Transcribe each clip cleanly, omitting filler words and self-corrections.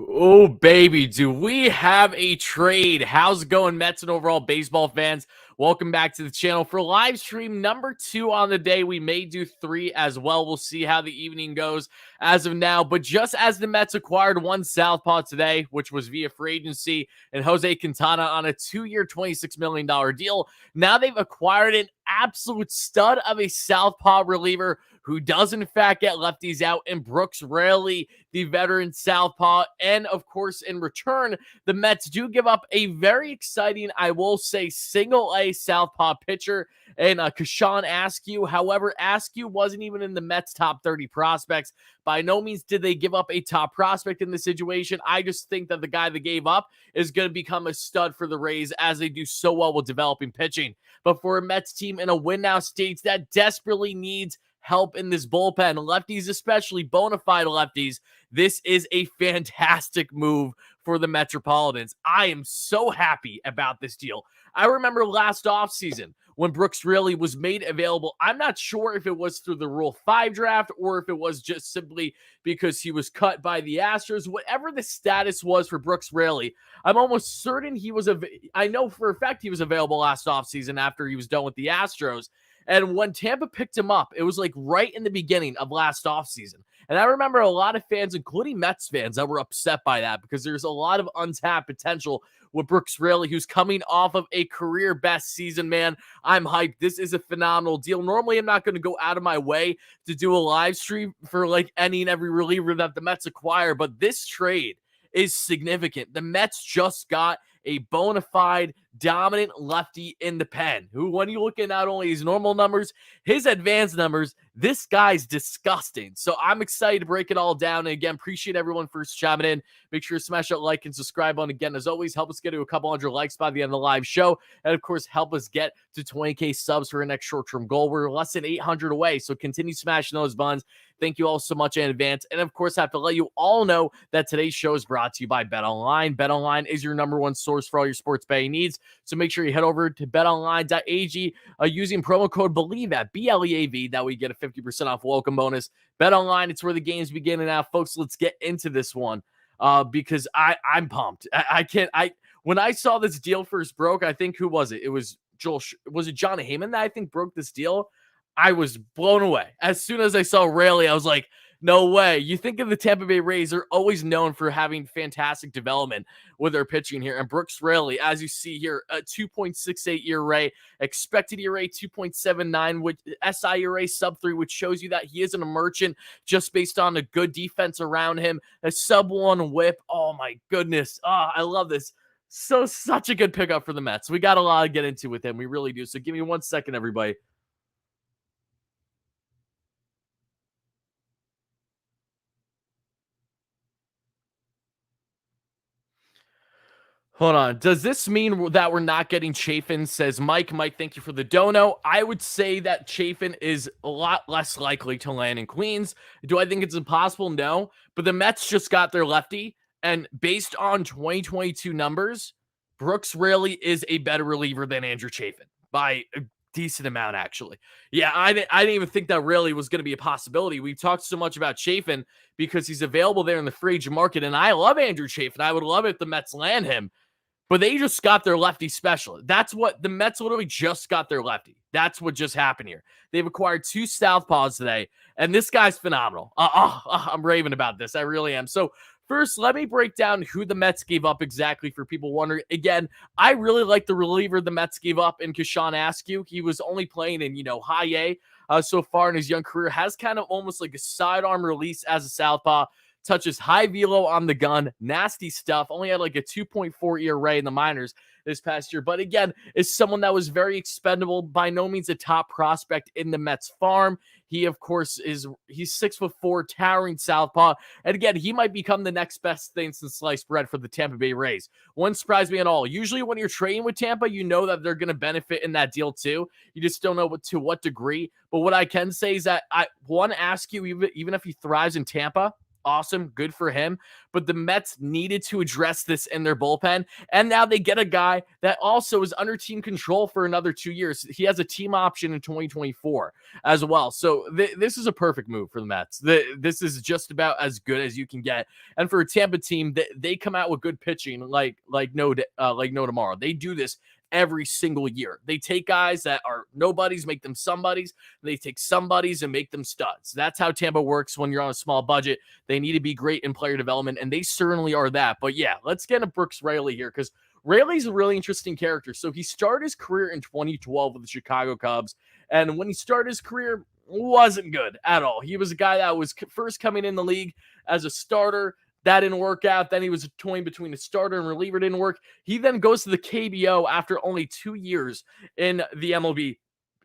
Oh, baby, do we have a trade? How's it going, Mets and overall baseball fans? Welcome back to the channel for live stream number 2 on the day. We may do 3 as well. We'll see how the evening goes as of now. But just as the Mets acquired one southpaw today, which was via free agency, and Jose Quintana on a 2-year, $26 million deal, now they've acquired an absolute stud of a southpaw reliever who does in fact get lefties out, and Brooks Raley, the veteran southpaw. And of course, in return, the Mets do give up a very exciting, I will say, single-A southpaw pitcher and Kashawn Askew. However, Askew wasn't even in the Mets' top 30 prospects. By no means did they give up a top prospect in this situation. I just think that the guy that gave up is going to become a stud for the Rays, as they do so well with developing pitching. But for a Mets team in a win-now stage that desperately needs help in this bullpen, lefties especially, bona fide lefties, this is a fantastic move for the Metropolitans. I am so happy about this deal. I remember last offseason when Brooks Raley was made available. I'm not sure if it was through the Rule 5 draft or if it was just simply because he was cut by the Astros. Whatever the status was for Brooks Raley, I'm almost certain he was I know for a fact he was available last offseason after he was done with the Astros. And when Tampa picked him up, it was like right in the beginning of last offseason. And I remember a lot of fans, including Mets fans, that were upset by that because there's a lot of untapped potential with Brooks Raley, who's coming off of a career best season, man. I'm hyped. This is a phenomenal deal. Normally, I'm not going to go out of my way to do a live stream for like any and every reliever that the Mets acquire, but this trade is significant. The Mets just got a bona fide dominant lefty in the pen, who, when you look at not only his normal numbers, his advanced numbers, this guy's disgusting. So I'm excited to break it all down. And again, appreciate everyone for chiming in. Make sure to smash that like and subscribe button. Again, as always, help us get to a couple hundred likes by the end of the live show. And of course, help us get to 20K subs for our next short-term goal. We're less than 800 away, so continue smashing those buttons. Thank you all so much in advance. And of course, I have to let you all know that today's show is brought to you by BetOnline. BetOnline is your #1 source for all your sports betting needs. So make sure you head over to betonline.ag using promo code Bleav at BLEAV. That way you get a 50% off welcome bonus. BetOnline, it's where the games begin. And now, folks, let's get into this one because I'm pumped. When I saw this deal first broke, I think, who was it? It was John Heyman that I think broke this deal? I was blown away. As soon as I saw Raley, I was like, no way. You think of the Tampa Bay Rays, they're always known for having fantastic development with their pitching here. And Brooks Raley, as you see here, a 2.68 ERA, expected ERA 2.79, with SI ERA sub-3, which shows you that he isn't a merchant just based on a good defense around him. A sub-1 whip. Oh, my goodness. Oh, I love this. Such a good pickup for the Mets. We got a lot to get into with him. We really do. So give me 1 second, everybody. Hold on. Does this mean that we're not getting Chafin? Says Mike. Mike, thank you for the dono. I would say that Chafin is a lot less likely to land in Queens. Do I think it's impossible? No. But the Mets just got their lefty. And based on 2022 numbers, Brooks Raley is a better reliever than Andrew Chafin by a decent amount, actually. Yeah, I didn't even think that Raley was going to be a possibility. We've talked so much about Chafin because he's available there in the free agent market. And I love Andrew Chafin. I would love it if the Mets land him. But they just got their lefty specialist. That's what the Mets literally just got their lefty. That's what just happened here. They've acquired 2 southpaws today, and this guy's phenomenal. I'm raving about this. I really am. So first, let me break down who the Mets gave up exactly for people wondering. Again, I really like the reliever the Mets gave up in Kashawn Askew. He was only playing in, high A so far in his young career. Has kind of almost like a sidearm release as a southpaw. Touches high velo on the gun, nasty stuff. Only had like a 2.4 ERA in the minors this past year. But again, is someone that was very expendable. By no means a top prospect in the Mets farm. He, of course, he's 6'4", towering southpaw. And again, he might become the next best thing since sliced bread for the Tampa Bay Rays. Wouldn't surprise me at all. Usually when you're trading with Tampa, you know that they're going to benefit in that deal too. You just don't know to what degree. But what I can say is that I want to ask you, even if he thrives in Tampa, Awesome. Good for him. But the Mets needed to address this in their bullpen. And now they get a guy that also is under team control for another 2 years. He has a team option in 2024 as well. So this is a perfect move for the Mets. This is just about as good as you can get. And for a Tampa team, they come out with good pitching like no tomorrow. They do this every single year. They take guys that are nobodies, make them somebodies. They take somebodies and make them studs. That's how Tampa works when you're on a small budget. They need to be great in player development, and they certainly are that. But yeah, let's get into Brooks Raley here, because Raley's a really interesting character. So he started his career in 2012 with the Chicago Cubs, and when he started his career, wasn't good at all. He was a guy that was first coming in the league as a starter. That didn't work out. Then he was toying between the starter and reliever. Didn't work. He then goes to the KBO after only 2 years in the MLB.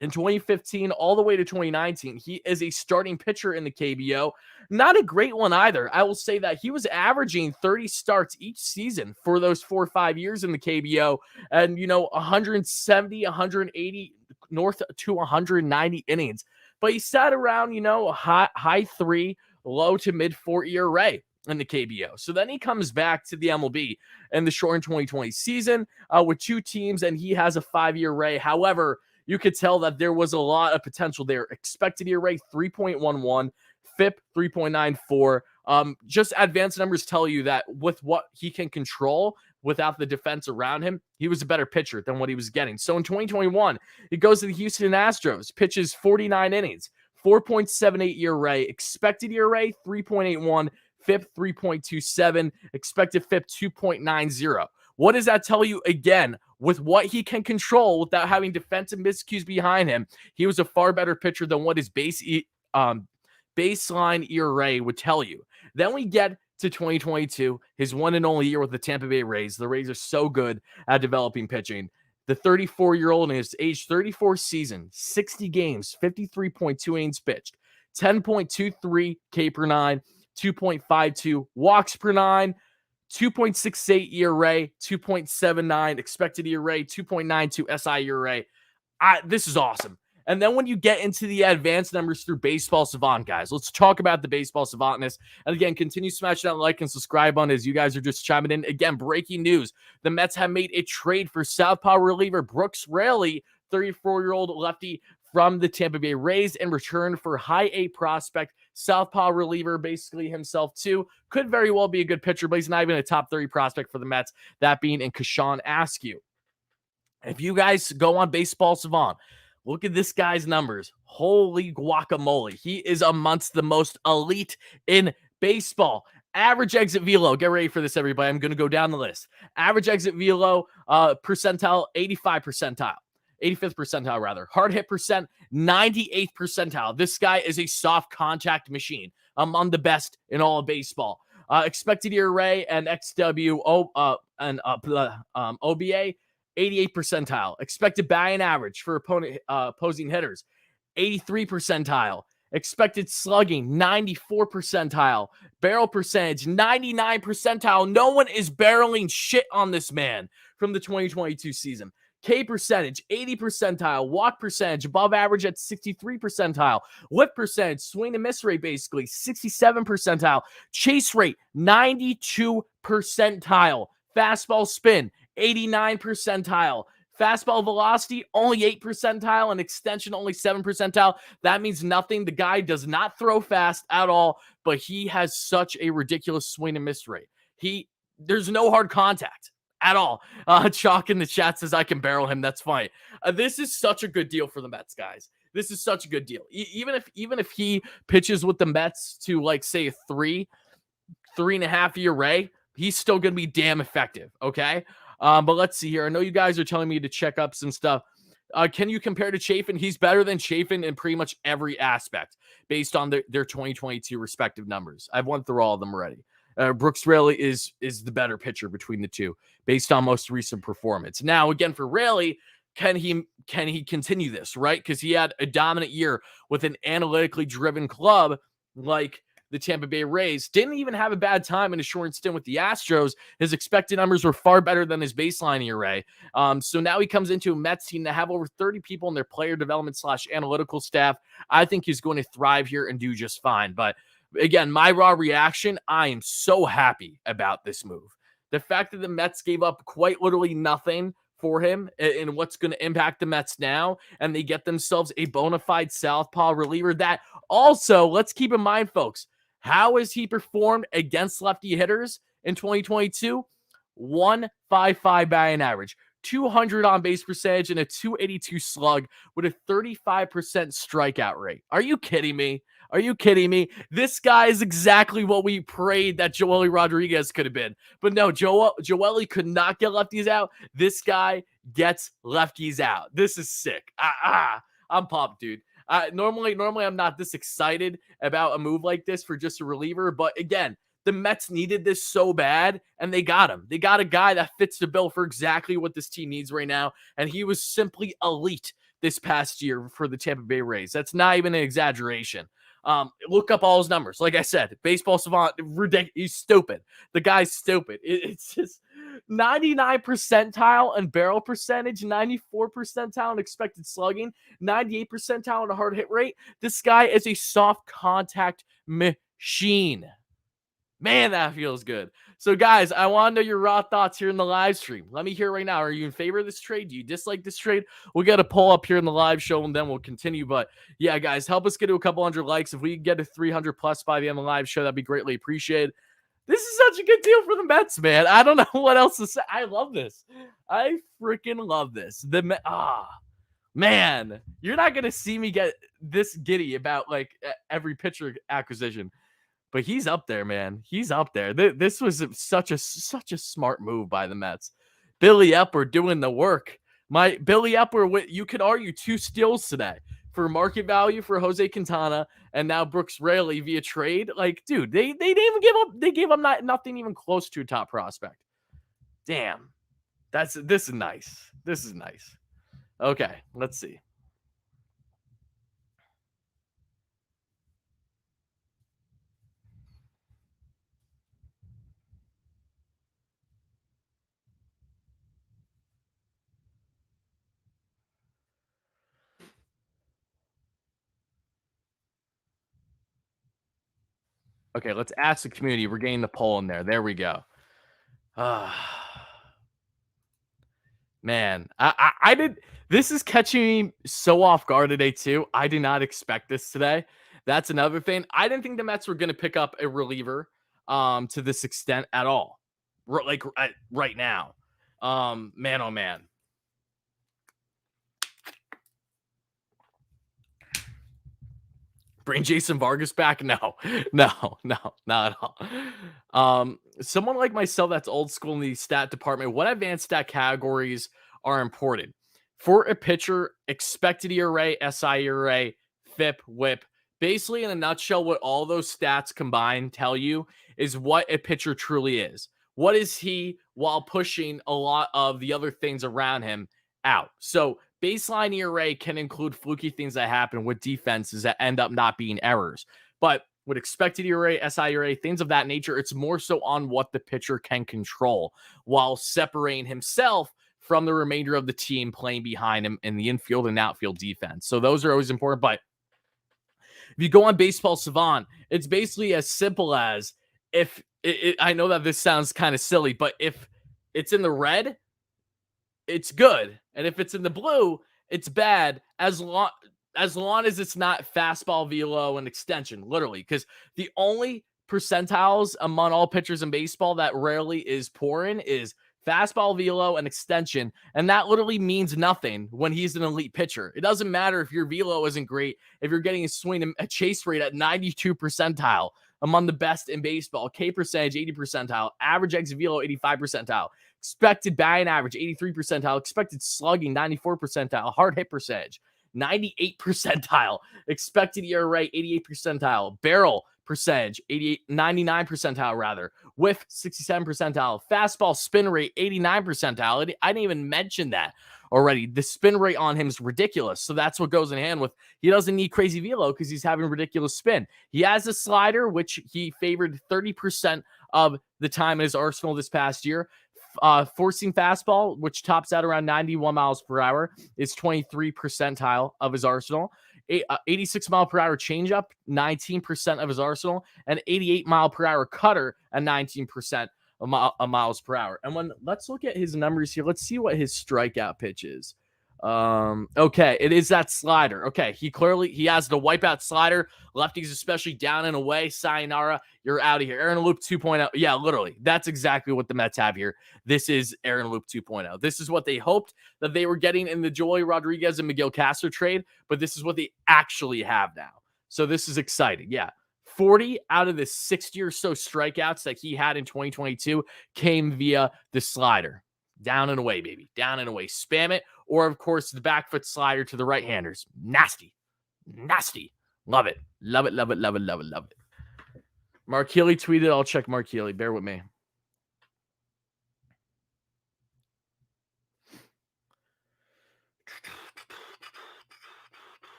In 2015 all the way to 2019, he is a starting pitcher in the KBO. Not a great one either. I will say that he was averaging 30 starts each season for those 4 or 5 years in the KBO, and 170, 180, north to 190 innings. But he sat around, high 3, low to mid 4 ERA in the KBO. So then he comes back to the MLB in the shortened 2020 season with 2 teams, and he has a 5-year ERA. However, you could tell that there was a lot of potential there. Expected ERA 3.11, FIP 3.94. Just advanced numbers tell you that with what he can control without the defense around him, he was a better pitcher than what he was getting. So in 2021, he goes to the Houston Astros, pitches 49 innings, 4.78 ERA, expected ERA 3.81, FIP 3.27, expected FIP 2.90. What does that tell you? Again, with what he can control without having defensive miscues behind him, he was a far better pitcher than what his baseline ERA would tell you. Then we get to 2022, his one and only year with the Tampa Bay Rays. The Rays are so good at developing pitching. The 34-year-old in his age 34 season, 60 games, 53.2 innings pitched, 10.23 K per 9, 2.52 walks per 9, 2.68 ERA, 2.79 expected ERA, 2.92 SI ERA. This is awesome. And then when you get into the advanced numbers through Baseball Savant, guys, let's talk about the Baseball Savantness. And again, continue smashing that like and subscribe button as you guys are just chiming in. Again, breaking news. The Mets have made a trade for southpaw reliever Brooks Raley, 34-year-old lefty from the Tampa Bay Rays, in return for high A prospect, southpaw reliever, basically himself too. Could very well be a good pitcher, but he's not even a top 30 prospect for the Mets, that being in Kashawn Askew. If you guys go on Baseball Savant, look at this guy's numbers. Holy guacamole. He is amongst the most elite in baseball. Average exit velo. Get ready for this, everybody. I'm going to go down the list. Average exit velo percentile, 85 percentile. 85th percentile, rather. Hard hit percent, 98th percentile. This guy is a soft contact machine. Among the best in all of baseball. Expected ERA and XWO and OBA, 88th percentile. Expected batting average for opposing hitters, 83 percentile. Expected slugging, 94 percentile. Barrel percentage, 99 percentile. No one is barreling shit on this man from the 2022 season. K percentage, 80 percentile. Walk percentage, above average at 63 percentile. Whip percentage, swing and miss rate, basically 67 percentile. Chase rate, 92 percentile. Fastball spin, 89 percentile. Fastball velocity, only 8 percentile, and extension, only 7 percentile. That means nothing. The guy does not throw fast at all, but he has such a ridiculous swing and miss rate. There's no hard contact at all. Chalk in the chat says I can barrel him. That's fine. This is such a good deal for the Mets, guys. This is such a good deal. Even if he pitches with the Mets to, like, say, a 3.5 ERA, he's still going to be damn effective. Okay. But let's see here. I know you guys are telling me to check up some stuff. Can you compare to Chafin? He's better than Chafin in pretty much every aspect based on their 2022 respective numbers. I've went through all of them already. Brooks Raley is the better pitcher between the two based on most recent performance. Now, again, for Raley, can he continue this, right? Because he had a dominant year with an analytically driven club like the Tampa Bay Rays. Didn't even have a bad time in a short stint with the Astros. His expected numbers were far better than his baseline ERA. So now he comes into a Mets team that have over 30 people in their player development / analytical staff. I think he's going to thrive here and do just fine. But Again, my raw reaction, I am so happy about this move. The fact that the Mets gave up quite literally nothing for him and what's going to impact the Mets now, and they get themselves a bona fide southpaw reliever that also, let's keep in mind, folks, how has he performed against lefty hitters in 2022? 155 batting average, 200 on base percentage, and a 282 slug with a 35% strikeout rate. Are you kidding me? Are you kidding me? This guy is exactly what we prayed that Joely Rodriguez could have been. But no, Joely could not get lefties out. This guy gets lefties out. This is sick. I'm pumped, dude. Normally I'm not this excited about a move like this for just a reliever. But again, the Mets needed this so bad, and they got him. They got a guy that fits the bill for exactly what this team needs right now, and he was simply elite this past year for the Tampa Bay Rays. That's not even an exaggeration. Look up all his numbers. Like I said, baseball savant, ridiculous. He's stupid. The guy's stupid. It's just 99 percentile in barrel percentage, 94 percentile in expected slugging, 98 percentile in a hard hit rate. This guy is a soft contact machine. Man, that feels good. So, guys, I want to know your raw thoughts here in the live stream. Let me hear right now. Are you in favor of this trade? Do you dislike this trade? We'll get a poll up here in the live show, and then we'll continue. But, yeah, guys, help us get to a couple hundred likes. If we can get to 300 plus by the end of the live show, that'd be greatly appreciated. This is such a good deal for the Mets, man. I don't know what else to say. I love this. I freaking love this. Man, you're not going to see me get this giddy about, like, every pitcher acquisition. But he's up there, man. He's up there. This was such a smart move by the Mets. Billy Epler doing the work. Billy Epler, you could argue 2 steals today for market value for Jose Quintana and now Brooks Raley via trade. Like, dude, they didn't even give up. They gave up nothing even close to a top prospect. Damn, this is nice. This is nice. Okay, let's see. Okay, let's ask the community. We're getting the poll in there. There we go. Man, I did. This is catching me so off guard today, too. I did not expect this today. That's another thing. I didn't think the Mets were going to pick up a reliever to this extent at all. Right now. Man, oh, man. Bring Jason Vargas back? No, not at all. Someone like myself that's old school in the stat department, what advanced stat categories are important? For a pitcher, expected ERA, SI ERA, FIP, WHIP. Basically, in a nutshell, what all those stats combined tell you is what a pitcher truly is. What is he while pushing a lot of the other things around him out? So baseline ERA can include fluky things that happen with defenses that end up not being errors. But with expected ERA, SI ERA, things of that nature, it's more so on what the pitcher can control while separating himself from the remainder of the team playing behind him in the infield and outfield defense. So those are always important. But if you go on Baseball Savant, it's basically as simple as I know that this sounds kind of silly, but if it's in the red, it's good. And if it's in the blue, it's bad as long as it's not fastball, velo, and extension, literally. Because the only percentiles among all pitchers in baseball that rarely is poor in is fastball, velo, and extension. And that literally means nothing when he's an elite pitcher. It doesn't matter if your velo isn't great, if you're getting a chase rate at 92 percentile, among the best in baseball, K percentage, 80 percentile, average exit velo, 85 percentile, expected batting average, 83 percentile, expected slugging, 94 percentile, hard hit percentage, 98 percentile, expected ERA, 88 percentile, barrel percentage, 99 percentile rather, whiff, 67 percentile, fastball spin rate, 89 percentile. I didn't even mention that already. The spin rate on him is ridiculous. So that's what goes in hand with, he doesn't need crazy velo because he's having ridiculous spin. He has a slider, which he favored 30% of the time in his arsenal this past year. Forcing fastball, which tops out around 91 miles per hour, is 23 percentile of his arsenal. 86-mile-per-hour changeup, 19% of his arsenal, and 88-mile-per-hour cutter at 19% of miles per hour. And let's look at his numbers here. Let's see what his strikeout pitch is. Okay, it is that slider. Okay, he has the wipeout slider. Lefties, especially down and away. Sayonara, you're out of here. Aaron Loop 2.0. Yeah, literally. That's exactly what the Mets have here. This is Aaron Loop 2.0. This is what they hoped that they were getting in the Joey Rodriguez and Miguel Castro trade, but this is what they actually have now. So this is exciting. Yeah. 40 out of the 60 or so strikeouts that he had in 2022 came via the slider. Down and away, baby. Down and away. Spam it. Or, of course, the back foot slider to the right-handers. Nasty. Nasty. Love it. Love it, love it, love it, love it, love it. Mark Healy tweeted. I'll check Mark Healy. Bear with me.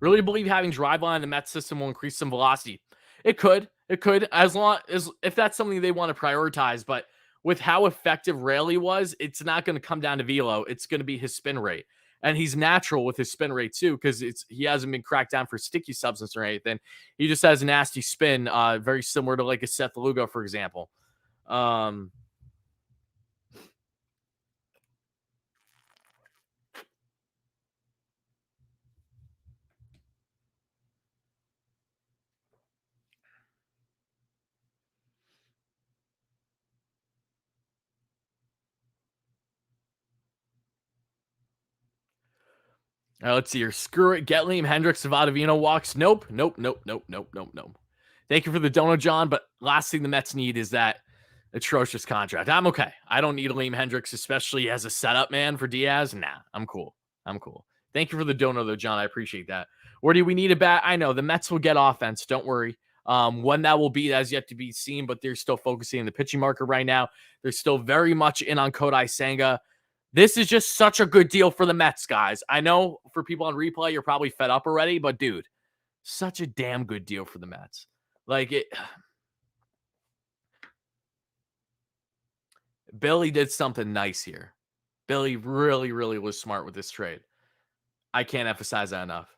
Really Bleav having driveline in the Mets system will increase some velocity. It could. It could, as long as if that's something they want to prioritize. But with how effective Raley was, it's not going to come down to velo. It's going to be his spin rate. And he's natural with his spin rate too, because he hasn't been cracked down for sticky substance or anything. He just has a nasty spin, very similar to like a Seth Lugo, for example. Let's see here. Screw it. Get Liam Hendricks, Savadavino walks. Nope. Thank you for the donut, John. But last thing the Mets need is that atrocious contract. I'm okay. I don't need Liam Hendricks, especially as a setup man for Diaz. Nah, I'm cool. Thank you for the donut, though, John. I appreciate that. Where do we need a bat? I know the Mets will get offense. Don't worry. When that will be has yet to be seen, but they're still focusing on the pitching market right now. They're still very much in on Kodai Senga. This is just such a good deal for the Mets, guys. I know for people on replay, you're probably fed up already, but dude, such a damn good deal for the Mets. Like it. Billy did something nice here. Billy really, really was smart with this trade. I can't emphasize that enough.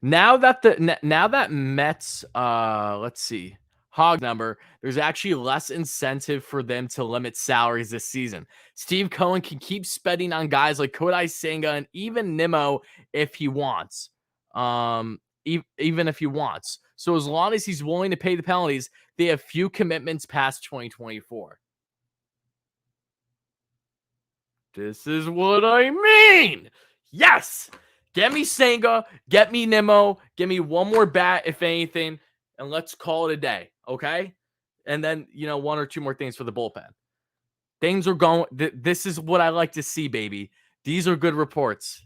Now that Mets, let's see, hog number, there's actually less incentive for them to limit salaries this season. Steve Cohen can keep spending on guys like Kodai Senga and even Nimmo if he wants. Even if he wants. So as long as he's willing to pay the penalties, they have few commitments past 2024. This is what I mean. Yes. Get me Senga. Get me Nimmo. Give me one more bat, if anything, and let's call it a day. Okay. And then, one or two more things for the bullpen. Things are going. This is what I like to see, baby. These are good reports.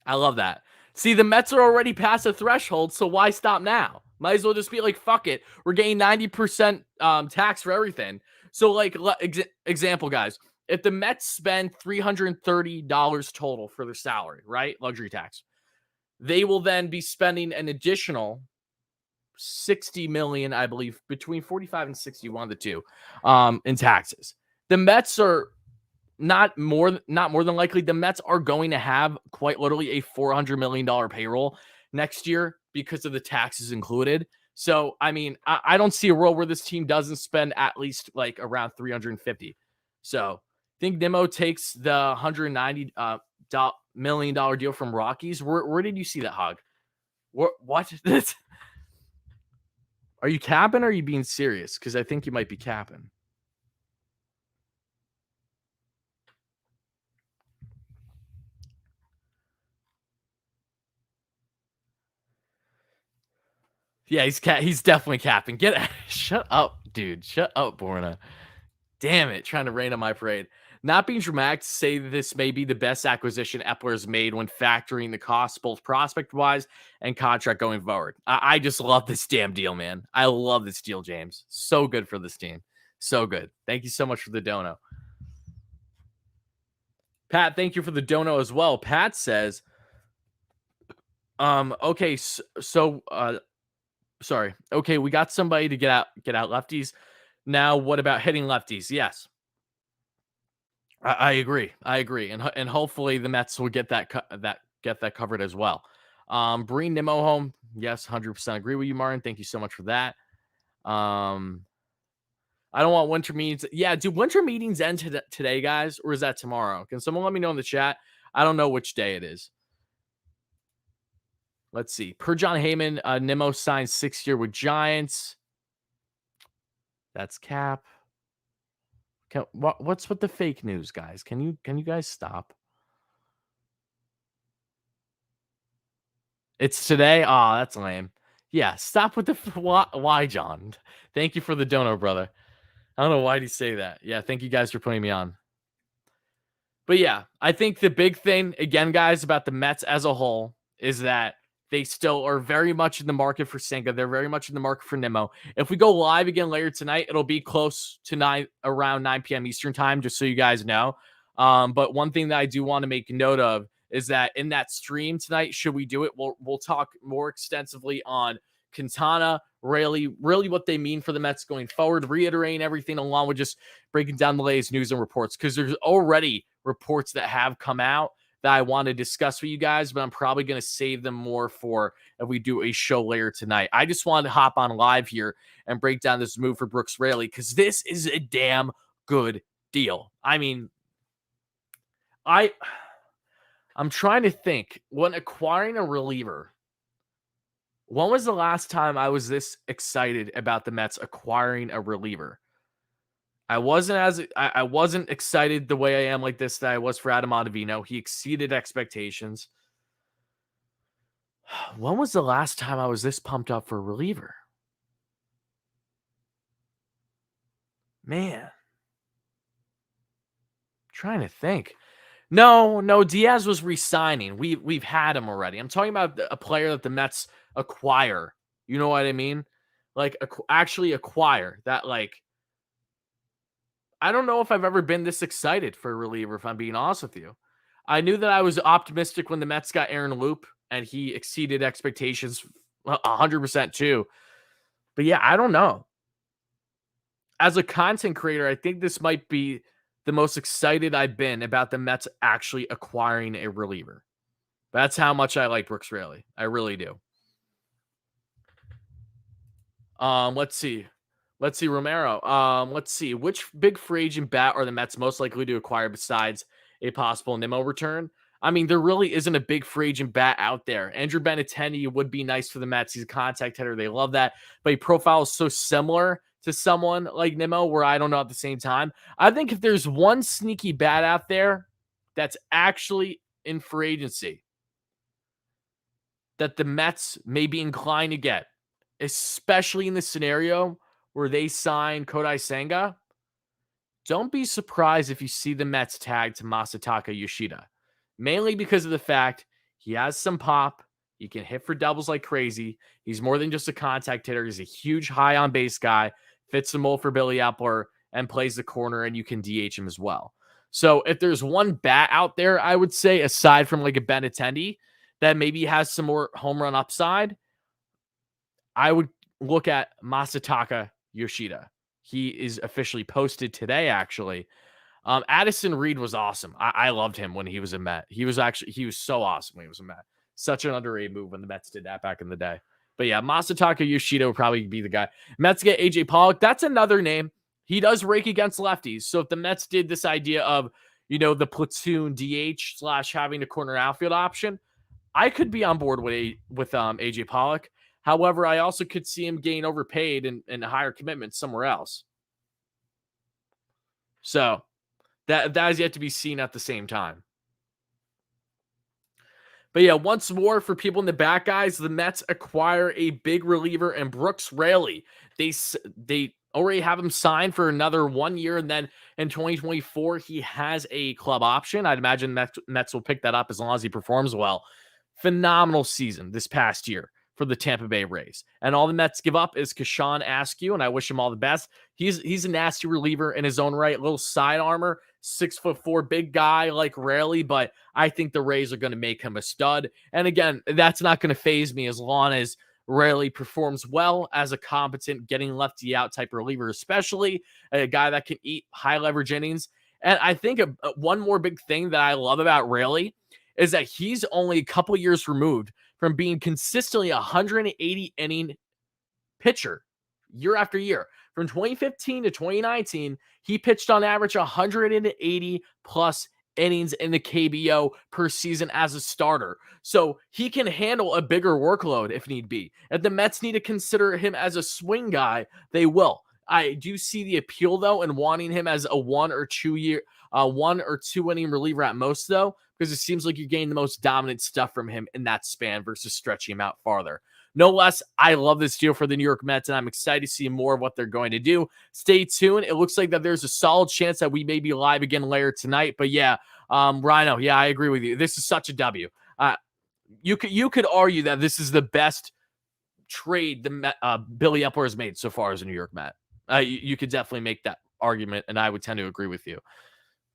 I love that. See, the Mets are already past the threshold, so why stop now? Might as well just be like, fuck it. We're getting 90% tax for everything. So, like, example, guys. If the Mets spend $330 total for their salary, right? Luxury tax. They will then be spending an additional $60 million, I believe, between 45 and 60, one of the two, in taxes. The Mets are not more than likely, the Mets are going to have quite literally a $400 million payroll next year because of the taxes included. So, I mean, I don't see a world where this team doesn't spend at least like around 350. So, I think Nimmo takes the $190 million deal from Rockies. Where did you see that, Hog? What? Are you capping or are you being serious? Because I think you might be capping. Yeah, he's definitely capping. Shut up, dude. Shut up, Borna. Damn it, trying to rain on my parade. Not being dramatic to say this may be the best acquisition Epler's made when factoring the costs both prospect-wise and contract going forward. I just love this damn deal, man. I love this deal, James. So good for this team. So good. Thank you so much for the dono. Pat, thank you for the dono as well. Pat says, Okay. Sorry. Okay, we got somebody to get out lefties. Now, what about hitting lefties? Yes, I agree. I agree, and hopefully the Mets will get that covered as well. Bring Nimmo home. Yes, 100% agree with you, Martin. Thank you so much for that. Um, I don't want winter meetings. Yeah, do winter meetings end today, guys, or is that tomorrow? Can someone let me know in the chat? I don't know which day it is. Let's see. Per John Heyman, Nimmo signs 6-year with Giants. That's cap. What's with the fake news, guys? Can you guys stop? It's today. Oh, that's lame. Yeah, stop with the why, John. Thank you for the dono, brother. I don't know why you say that. Yeah, thank you guys for putting me on. But yeah, I think the big thing, again, guys, about the Mets as a whole is that they still are very much in the market for Senga. They're very much in the market for Nimmo. If we go live again later tonight, it'll be close to around 9 p.m. Eastern time, just so you guys know. But one thing that I do want to make note of is that in that stream tonight, should we do it, we'll talk more extensively on Quintana, Raley, really what they mean for the Mets going forward, reiterating everything along with just breaking down the latest news and reports, because there's already reports that have come out that I want to discuss with you guys, but I'm probably going to save them more for if we do a show later tonight. I just wanted to hop on live here and break down this move for Brooks Raley because this is a damn good deal. I mean, I'm trying to think when acquiring a reliever. When was the last time I was this excited about the Mets acquiring a reliever? I wasn't excited the way I am like this that I was for Adam Ottavino. He exceeded expectations. When was the last time I was this pumped up for a reliever? Man, trying to think. No, Diaz was re-signing. We've had him already. I'm talking about a player that the Mets acquire. You know what I mean? Like actually acquire that. Like I don't know if I've ever been this excited for a reliever. If I'm being honest with you, I knew that I was optimistic when the Mets got Aaron Loop, and he exceeded expectations 100% too. But yeah, I don't know. As a content creator, I think this might be the most excited I've been about the Mets actually acquiring a reliever. That's how much I like Brooks Raley. I really do. Let's see. Let's see, Romero. Let's see. Which big free agent bat are the Mets most likely to acquire besides a possible Nimmo return? I mean, there really isn't a big free agent bat out there. Andrew Benintendi would be nice for the Mets. He's a contact hitter. They love that. But he profiles so similar to someone like Nimmo where I don't know at the same time. I think if there's one sneaky bat out there that's actually in free agency that the Mets may be inclined to get, especially in the scenario where they sign Kodai Senga, don't be surprised if you see the Mets tagged to Masataka Yoshida, mainly because of the fact he has some pop. He can hit for doubles like crazy. He's more than just a contact hitter. He's a huge high on base guy, fits the mold for Billy Epler, and plays the corner, and you can DH him as well. So if there's one bat out there, I would say, aside from like a Benintendi, that maybe has some more home run upside, I would look at Masataka Yoshida. He is officially posted today, actually. Addison Reed was awesome. I loved him when he was a Met. He was so awesome when he was a Met. Such an underrated move when the Mets did that back in the day. But yeah, Masataka Yoshida would probably be the guy. Mets get AJ Pollock. That's another name. He does rake against lefties. So if the Mets did this idea of, the platoon DH / having a corner outfield option, I could be on board with AJ Pollock. However, I also could see him getting overpaid and higher commitments somewhere else. So that is yet to be seen at the same time. But yeah, once more for people in the back, guys, the Mets acquire a big reliever and Brooks Raley. They already have him signed for another 1 year, and then in 2024 he has a club option. I'd imagine Mets will pick that up as long as he performs well. Phenomenal season this past year for the Tampa Bay Rays. And all the Mets give up is Kashawn Askew, and I wish him all the best. He's a nasty reliever in his own right, little side armor, 6'4", big guy like Raley, but I think the Rays are going to make him a stud. And again, that's not going to faze me as long as Rarely performs well as a competent getting lefty out type reliever, especially a guy that can eat high leverage innings. And I think one more big thing that I love about Raley is that he's only a couple years removed from being consistently a 180 inning pitcher year after year. From 2015 to 2019, he pitched on average 180 plus innings in the KBO per season as a starter. So he can handle a bigger workload if need be. If the Mets need to consider him as a swing guy, they will. I do see the appeal though in wanting him as a 1 or 2 inning reliever at most though, because it seems like you're getting the most dominant stuff from him in that span versus stretching him out farther. No less, I love this deal for the New York Mets, and I'm excited to see more of what they're going to do. Stay tuned. It looks like that there's a solid chance that we may be live again later tonight. But yeah, Rhino, yeah, I agree with you. This is such a W. You could argue that this is the best trade Billy Epler has made so far as a New York Met. You could definitely make that argument, and I would tend to agree with you.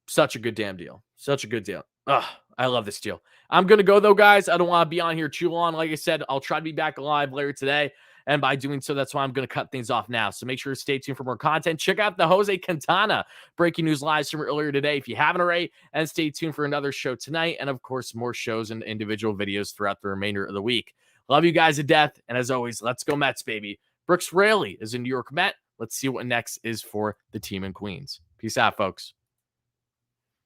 Such a good damn deal. Such a good deal. Ugh, I love this deal. I'm going to go, though, guys. I don't want to be on here too long. Like I said, I'll try to be back live later today. And by doing so, that's why I'm going to cut things off now. So make sure to stay tuned for more content. Check out the Jose Quintana breaking news live stream earlier today if you haven't already. And stay tuned for another show tonight. And, of course, more shows and individual videos throughout the remainder of the week. Love you guys to death. And as always, let's go Mets, baby. Brooks Raley is a New York Met. Let's see what next is for the team in Queens. Peace out, folks.